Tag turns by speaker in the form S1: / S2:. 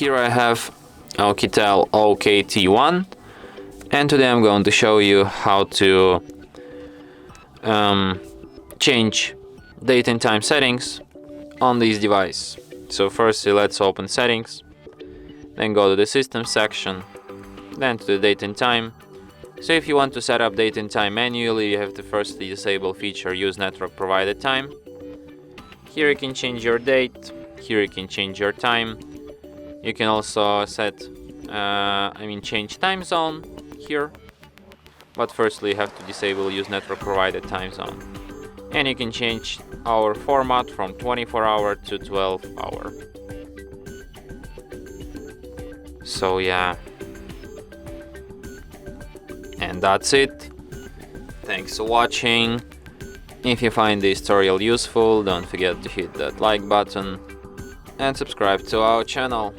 S1: Here I have OUKITEL OKT1, and today I'm going to show you how to change date and time settings on this device. So firstly, let's open settings, then go to the system section, then to the date and time. So if you want to set up date and time manually, you have to firstly disable feature use network provided time. Here you can change your date, here you can change your time. You can also set, change time zone here. But firstly you have to disable use network provided time zone. And you can change hour format from 24-hour to 12-hour. So yeah. And that's it. Thanks for watching. If you find this tutorial useful, don't forget to hit that like button and subscribe to our channel.